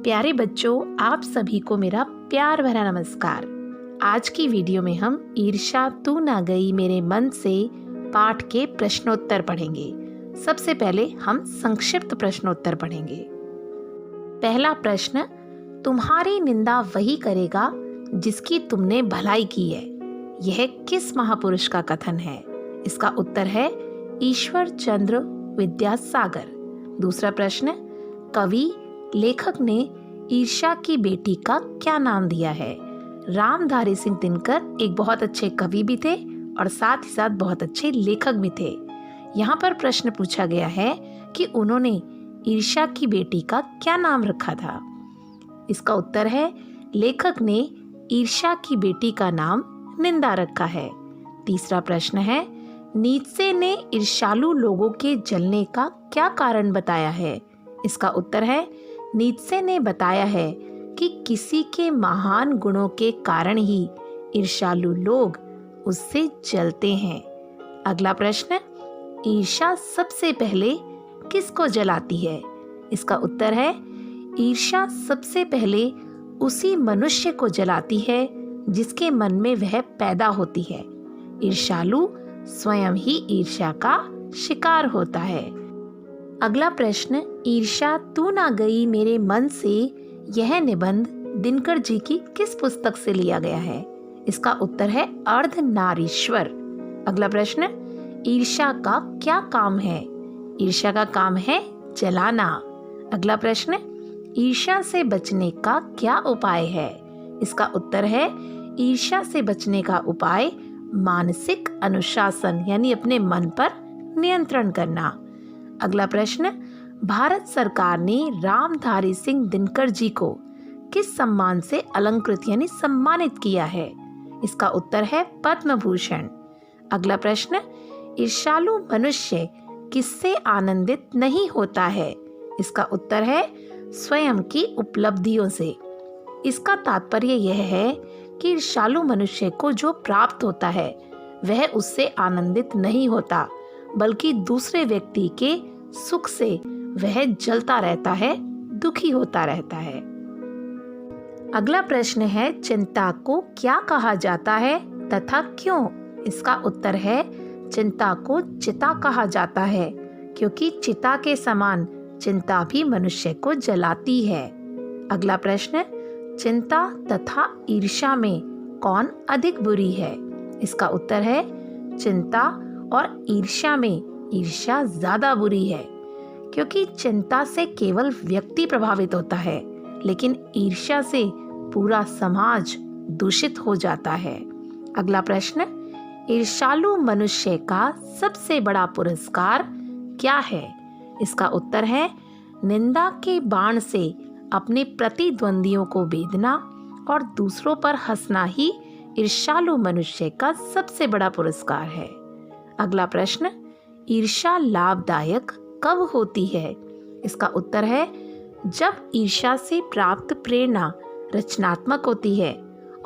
प्यारे बच्चों, आप सभी को मेरा प्यार भरा नमस्कार। आज की वीडियो में हम ईर्ष्या तू ना गई मेरे मन से पाठ के प्रश्नोत्तर पढ़ेंगे। सबसे पहले हम संक्षिप्त प्रश्नोत्तर पढ़ेंगे। पहला प्रश्न, तुम्हारी निंदा वही करेगा जिसकी तुमने भलाई की है। यह किस महापुरुष का कथन है? इसका उत्तर है ईश्वर चंद्र विद्यासागर। दूसरा प्रश्न, कवि लेखक ने ईर्ष्या की बेटी का क्या नाम दिया है? रामधारी सिंह दिनकर एक बहुत अच्छे कवि भी थे और साथ ही साथ बहुत अच्छे लेखक भी थे। यहाँ पर प्रश्न पूछा गया है कि उन्होंने ईर्ष्या की बेटी का क्या नाम रखा था। इसका उत्तर है लेखक ने ईर्ष्या की बेटी का नाम निंदा रखा है। तीसरा प्रश्न है, नीत्शे ने ईर्ष्यालु लोगों के जलने का क्या कारण बताया है? इसका उत्तर है नीत्शे ने बताया है कि किसी के महान गुणों के कारण ही ईर्ष्यालु लोग उससे जलते हैं। अगला प्रश्न, ईर्ष्या सबसे पहले किसको जलाती है? इसका उत्तर है ईर्ष्या सबसे पहले उसी मनुष्य को जलाती है जिसके मन में वह पैदा होती है। ईर्ष्यालु स्वयं ही ईर्ष्या का शिकार होता है। अगला प्रश्न, ईर्ष्या तू ना गई मेरे मन से, यह निबंध दिनकर जी की किस पुस्तक से लिया गया है? इसका उत्तर है अर्धनारीश्वर। अगला प्रश्न, ईर्ष्या का क्या काम है? ईर्ष्या का काम है जलाना। अगला प्रश्न, ईर्ष्या से बचने का क्या उपाय है? इसका उत्तर है ईर्ष्या से बचने का उपाय मानसिक अनुशासन यानी अपने मन पर नियंत्रण करना। अगला प्रश्न, भारत सरकार ने रामधारी सिंह दिनकर जी को किस सम्मान से अलंकृत यानी सम्मानित किया है? इसका उत्तर है पद्म भूषण। अगला प्रश्न, ईर्ष्यालु मनुष्य किससे आनंदित नहीं होता है? इसका उत्तर है स्वयं की उपलब्धियों से। इसका तात्पर्य यह है कि ईर्ष्यालु मनुष्य को जो प्राप्त होता है वह उससे आनंदित नहीं होता, बल्कि दूसरे व्यक्ति के सुख से वह जलता रहता है, दुखी होता रहता है। अगला प्रश्न है, चिंता को क्या कहा जाता है तथा क्यों? इसका उत्तर है चिंता को चिता कहा जाता है क्योंकि चिता के समान चिंता भी मनुष्य को जलाती है। अगला प्रश्न, चिंता तथा ईर्ष्या में कौन अधिक बुरी है? इसका उत्तर है चिंता और ईर्ष्या में ईर्ष्या ज्यादा बुरी है क्योंकि चिंता से केवल व्यक्ति प्रभावित होता है, लेकिन ईर्ष्या से पूरा समाज दूषित हो जाता है। अगला प्रश्न, ईर्ष्यालु मनुष्य का सबसे बड़ा पुरस्कार क्या है? इसका उत्तर है निंदा के बाण से अपने प्रतिद्वंदियों को बेधना और दूसरों पर हंसना ही ईर्ष्यालु मनुष्य का सबसे बड़ा पुरस्कार है। अगला प्रश्न, ईर्ष्या लाभदायक कब होती है? इसका उत्तर है जब ईर्ष्या से प्राप्त प्रेरणा रचनात्मक होती है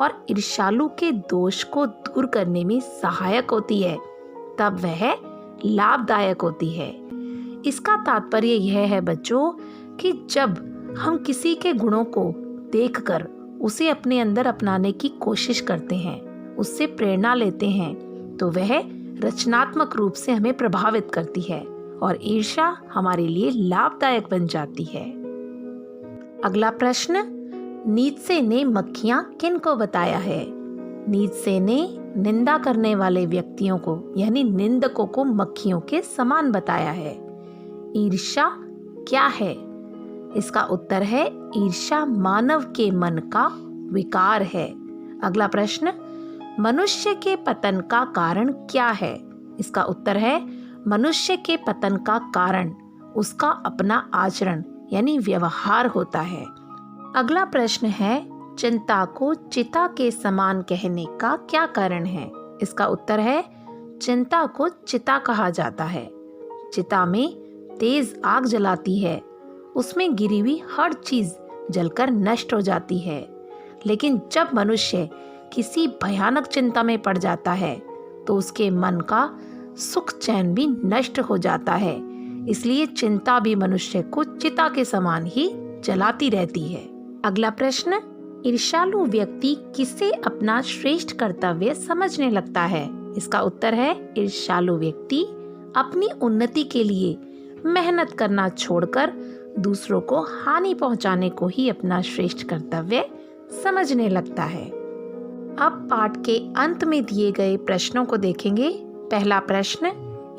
और ईर्ष्यालु के दोष को दूर करने में सहायक होती है, तब वह लाभदायक होती है। इसका तात्पर्य यह है बच्चों कि जब हम किसी के गुणों को देखकर उसे अपने अंदर अपनाने की कोशिश करते हैं, उससे प्रेरणा लेते हैं, तो वह रचनात्मक रूप से हमें प्रभावित करती है और ईर्ष्या हमारे लिए लाभदायक बन जाती है। अगला प्रश्न, नीत्शे ने मक्खियां किन को बताया है? नीत्शे ने निंदा करने वाले व्यक्तियों को यानी निंदकों को मक्खियों के समान बताया है। ईर्ष्या क्या है? इसका उत्तर है ईर्ष्या मानव के मन का विकार है। अगला प्रश्न, मनुष्य के पतन का कारण क्या है? इसका उत्तर है मनुष्य के पतन का कारण उसका अपना आचरण यानी व्यवहार होता है। अगला प्रश्न है, चिंता को चिता के समान कहने का क्या कारण है? इसका उत्तर है चिंता को चिता कहा जाता है। चिता में तेज आग जलाती है, उसमें गिरी हुई हर चीज जलकर नष्ट हो जाती है, लेकिन जब मनुष्य किसी भयानक चिंता में पड़ जाता है तो उसके मन का सुख चैन भी नष्ट हो जाता है। इसलिए चिंता भी मनुष्य को चिता के समान ही जलाती रहती है। अगला प्रश्न, ईर्ष्यालु व्यक्ति किसे अपना श्रेष्ठ कर्तव्य समझने लगता है? इसका उत्तर है, ईर्ष्यालु व्यक्ति अपनी उन्नति के लिए मेहनत करना छोड़कर दूसरों को हानि पहुंचाने को ही अपना श्रेष्ठ कर्तव्य समझने लगता है। अब पाठ के अंत में दिए गए प्रश्नों को देखेंगे। पहला प्रश्न,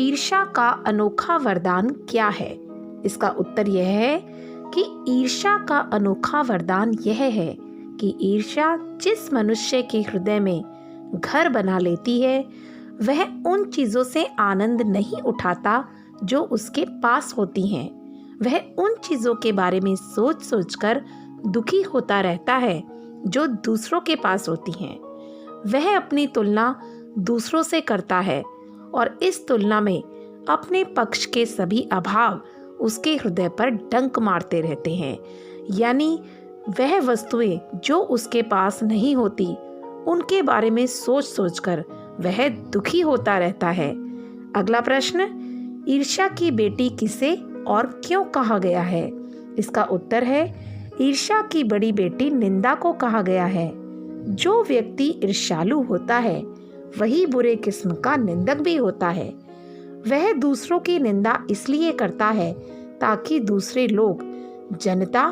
ईर्ष्या का अनोखा वरदान क्या है? इसका उत्तर यह है कि ईर्ष्या का अनोखा वरदान यह है कि ईर्ष्या जिस मनुष्य के हृदय में घर बना लेती है, वह उन चीज़ों से आनंद नहीं उठाता जो उसके पास होती हैं। वह उन चीज़ों के बारे में सोच सोचकर दुखी होता रहता है जो दूसरों के पास होती हैं। वह अपनी तुलना दूसरों से करता है और इस तुलना में अपने पक्ष के सभी अभाव उसके हृदय पर डंक मारते रहते हैं। यानी वह वस्तुएं जो उसके पास नहीं होती, उनके बारे में सोच सोचकर वह दुखी होता रहता है। अगला प्रश्न, ईर्ष्या की बेटी किसे और क्यों कहा गया है? इसका उत्तर है, ईर्ष्या की बड़ी बेटी निंदा को कहा गया है। जो व्यक्ति ईर्ष्यालु होता है वही बुरे किस्म का निंदक भी होता है। वह दूसरों की निंदा इसलिए करता है ताकि दूसरे लोग, जनता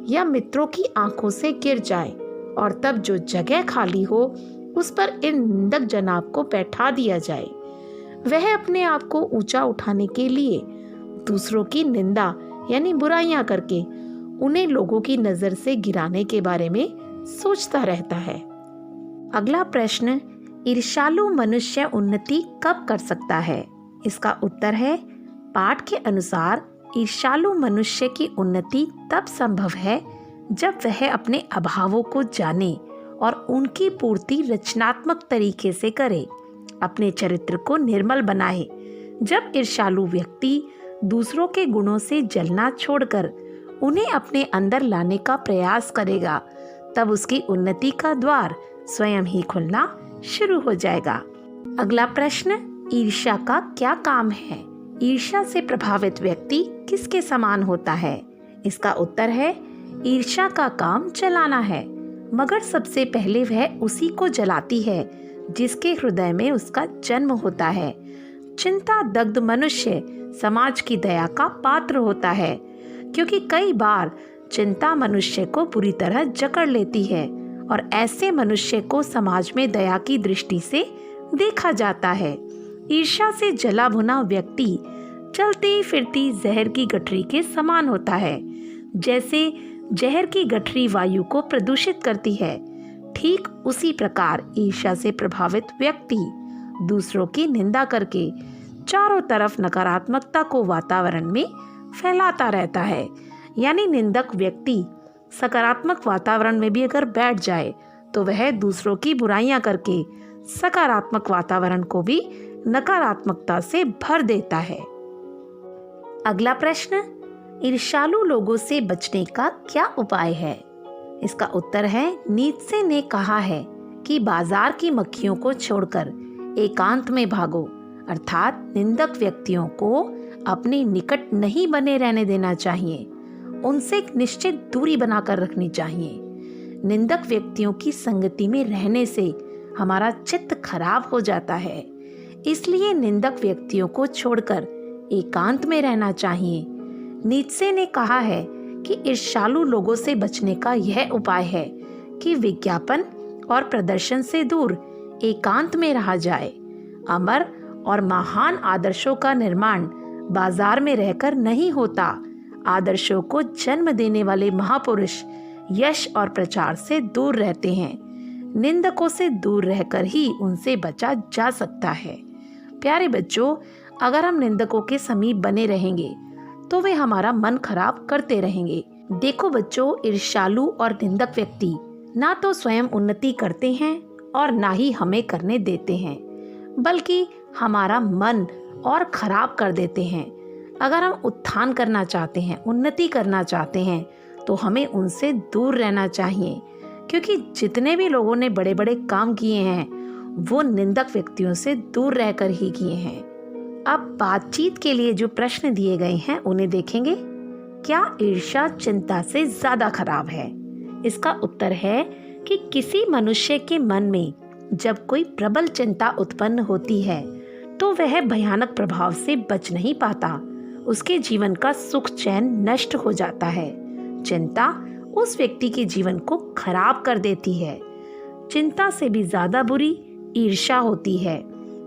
या मित्रों की आंखों से गिर जाएं और तब जो जगह खाली हो उस पर इन निंदक जनाब को बैठा दिया जाए। वह अपने आप को ऊंचा उठाने के लिए दूसरों की निंदा यानी बुराइयां करके उन्हें लोगों की नजर से गिराने के बारे में सोचता रहता है। अगला प्रश्न, ईर्ष्यालु मनुष्य उन्नति कब कर सकता है? इसका उत्तर है, पाठ के अनुसार ईर्ष्यालु मनुष्य की उन्नति तब संभव है जब वह अपने अभावों को जाने और उनकी पूर्ति रचनात्मक तरीके से करे, अपने चरित्र को निर्मल बनाए। जब ईर्ष्यालु व्यक्ति दूसरों के गुणों से जलना छोड़कर उन्हें अपने अंदर लाने का प्रयास करेगा, तब उसकी उन्नति का द्वार स्वयं ही खुलना शुरू हो जाएगा। अगला प्रश्न, ईर्ष्या का क्या काम है? ईर्ष्या से प्रभावित व्यक्ति किसके समान होता है? इसका उत्तर है, ईर्ष्या का काम जलाना है, मगर सबसे पहले वह उसी को जलाती है जिसके हृदय में उसका जन्म होता है। चिंता दग्ध मनुष्य समाज की दया का पात्र होता है, क्योंकि कई बार चिंता मनुष्य को बुरी तरह जकड़ लेती है और ऐसे मनुष्य को समाज में दया की दृष्टि से देखा जाता है। ईर्ष्या से जला भुना व्यक्ति चलती फिरती जहर की गठरी के समान होता है। जैसे जहर की गठरी वायु को प्रदूषित करती है, ठीक उसी प्रकार ईर्ष्या से प्रभावित व्यक्ति दूसरों की निंदा करके चारों तरफ नकारात्मकता को वातावरण में फैलाता रहता है। यानी निंदक व्यक्ति सकारात्मक वातावरण में भी अगर बैठ जाए तो वह दूसरों की बुराइयां करके सकारात्मक वातावरण को भी नकारात्मकता से भर देता है। अगला प्रश्न, ईर्ष्यालु लोगों से बचने का क्या उपाय है? इसका उत्तर है, नीत्शे ने कहा है कि बाजार की मक्खियों को छोड़कर एकांत में भागो, अर्थात निंदक व्यक्तियों को अपने निकट नहीं बने रहने देना चाहिए, उनसे एक निश्चित दूरी बनाकर रखनी चाहिए। निंदक व्यक्तियों की संगति में रहने से हमारा चित्त खराब हो जाता है, इसलिए निंदक व्यक्तियों को छोड़कर एकांत में रहना चाहिए। नीत्शे ने कहा है कि ईर्ष्यालु लोगों से बचने का यह उपाय है कि विज्ञापन और प्रदर्शन से दूर एकांत में रहा जाए। अमर और महान आदर्शों का निर्माण बाजार में रहकर नहीं होता। आदर्शों को जन्म देने वाले महापुरुष यश और प्रचार से दूर रहते हैं। निंदकों से दूर रहकर ही उनसे बचा जा सकता है। प्यारे बच्चों, अगर हम निंदकों के समीप बने रहेंगे तो वे हमारा मन खराब करते रहेंगे। देखो बच्चों, ईर्ष्यालु और निंदक व्यक्ति ना तो स्वयं उन्नति करते हैं और ना ही हमें करने देते हैं, बल्कि हमारा मन और खराब कर देते हैं। अगर हम उत्थान करना चाहते हैं, उन्नति करना चाहते हैं, तो हमें उनसे दूर रहना चाहिए, क्योंकि जितने भी लोगों ने बड़े बड़े काम किए हैं वो निंदक व्यक्तियों से दूर रहकर ही किए हैं। अब बातचीत के लिए जो प्रश्न दिए गए हैं उन्हें देखेंगे। क्या ईर्ष्या चिंता से ज्यादा खराब है? इसका उत्तर है कि किसी मनुष्य के मन में जब कोई प्रबल चिंता उत्पन्न होती है तो वह भयानक प्रभाव से बच नहीं पाता। उसके जीवन का सुख चैन नष्ट हो जाता है। चिंता उस व्यक्ति के जीवन को खराब कर देती है। चिंता से भी ज्यादा बुरी ईर्ष्या होती है,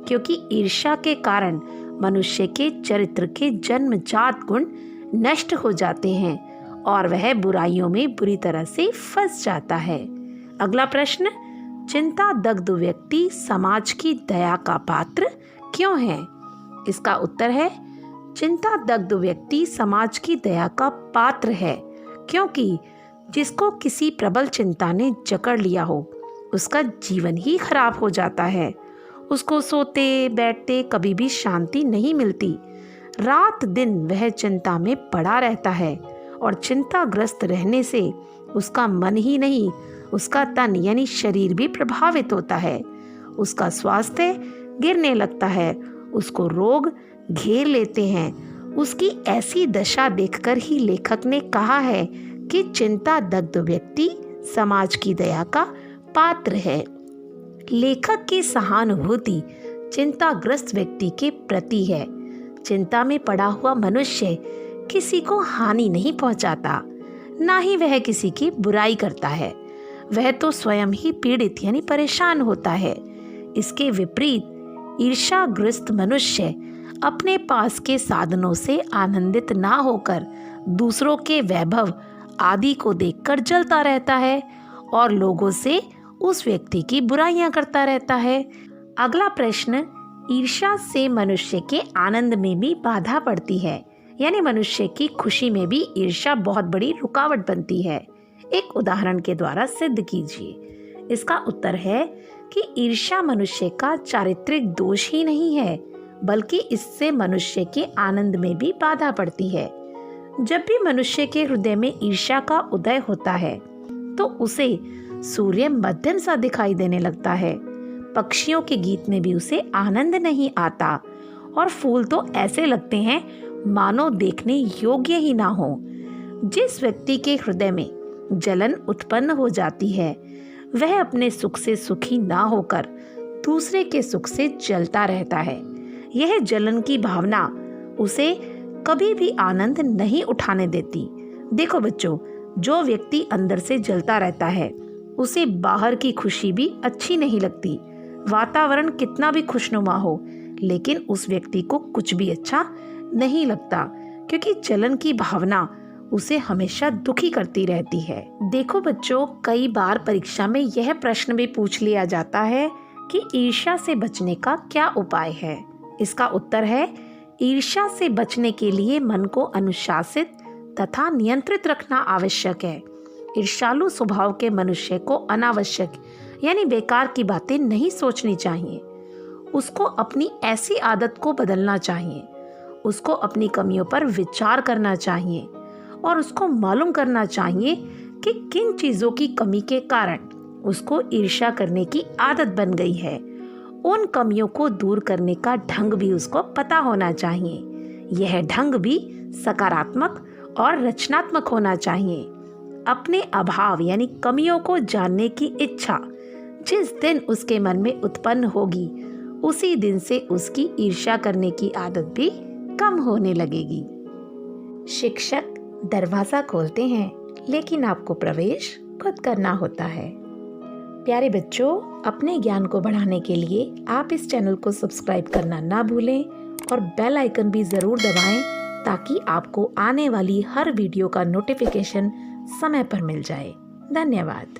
क्योंकि ईर्ष्या के कारण मनुष्य के चरित्र के जन्मजात गुण नष्ट हो जाते हैं और वह बुराइयों में बुरी तरह से फंस जाता है। अगला प्रश्न, चिंता दग्ध व्यक्ति समाज की दया का पात्र क्यों है? इसका उत्तर है, चिंता दग्ध व्यक्ति समाज की दया का पात्र है क्योंकि जिसको किसी प्रबल चिंता ने जकड़ लिया हो उसका जीवन ही खराब हो जाता है। उसको सोते बैठते कभी भी शांति नहीं मिलती। रात दिन वह चिंता में पड़ा रहता है और चिंताग्रस्त रहने से उसका मन ही नहीं, उसका तन यानी शरीर भी प्रभावित होता है। उसका स्वास्थ्य गिरने लगता है, उसको रोग घेर लेते हैं। उसकी ऐसी दशा देखकर ही लेखक ने कहा है कि चिंता दग्ध व्यक्ति समाज की दया का पात्र है। लेखक की सहानुभूति चिंताग्रस्त व्यक्ति के प्रति है। चिंता में पड़ा हुआ मनुष्य किसी को हानि नहीं पहुंचाता, ना ही वह किसी की बुराई करता है। वह तो स्वयं ही पीड़ित यानी परेशान होता है। इसके विपरीत ईर्ष्याग्रस्त मनुष्य अपने पास के साधनों से आनंदित ना होकर दूसरों के वैभव आदि को देखकर जलता रहता है और लोगों से उस व्यक्ति की बुराइयां करता रहता है। अगला प्रश्न, ईर्ष्या से मनुष्य के आनंद में भी बाधा पड़ती है, यानी मनुष्य की खुशी में भी ईर्ष्या बहुत बड़ी रुकावट बनती है। एक उदाहरण के द्वारा सिद्ध कीजिए। इसका उत्तर है कि ईर्ष्या मनुष्य का चारित्रिक दोष ही नहीं है, बल्कि इससे मनुष्य के आनंद में भी बाधा पड़ती है। जब भी मनुष्य के हृदय में ईर्ष्या का उदय होता है तो उसे सूर्य मध्यम सा दिखाई देने लगता है। पक्षियों के गीत में भी उसे आनंद नहीं आता और फूल तो ऐसे लगते हैं मानो देखने योग्य ही ना हो। जिस व्यक्ति के हृदय में जलन उत्पन्न हो जाती है वह अपने सुख से सुखी ना होकर दूसरे के सुख से जलता रहता है। यह जलन की भावना उसे कभी भी आनंद नहीं उठाने देती। देखो बच्चों, जो व्यक्ति अंदर से जलता रहता है उसे बाहर की खुशी भी अच्छी नहीं लगती। वातावरण कितना भी खुशनुमा हो लेकिन उस व्यक्ति को कुछ भी अच्छा नहीं लगता, क्योंकि जलन की भावना उसे हमेशा दुखी करती रहती है। देखो बच्चों, कई बार परीक्षा में यह प्रश्न भी पूछ लिया जाता है कि ईर्ष्या से बचने का क्या उपाय है। इसका उत्तर है, ईर्ष्या से बचने के लिए मन को अनुशासित तथा नियंत्रित रखना आवश्यक है। ईर्ष्यालु स्वभाव के मनुष्य को अनावश्यक यानी बेकार की बातें नहीं सोचनी चाहिए। उसको अपनी ऐसी आदत को बदलना चाहिए। उसको अपनी कमियों पर विचार करना चाहिए और उसको मालूम करना चाहिए कि किन चीज़ों की कमी के कारण उसको ईर्ष्या करने की आदत बन गई है। उन कमियों को दूर करने का ढंग भी उसको पता होना चाहिए। यह ढंग भी सकारात्मक और रचनात्मक होना चाहिए। अपने अभाव यानी कमियों को जानने की इच्छा जिस दिन उसके मन में उत्पन्न होगी उसी दिन से उसकी ईर्ष्या करने की आदत भी कम होने लगेगी। शिक्षक दरवाजा खोलते हैं लेकिन आपको प्रवेश खुद करना होता है। प्यारे बच्चों, अपने ज्ञान को बढ़ाने के लिए आप इस चैनल को सब्सक्राइब करना ना भूलें और बेल आइकन भी ज़रूर दबाएं ताकि आपको आने वाली हर वीडियो का नोटिफिकेशन समय पर मिल जाए। धन्यवाद।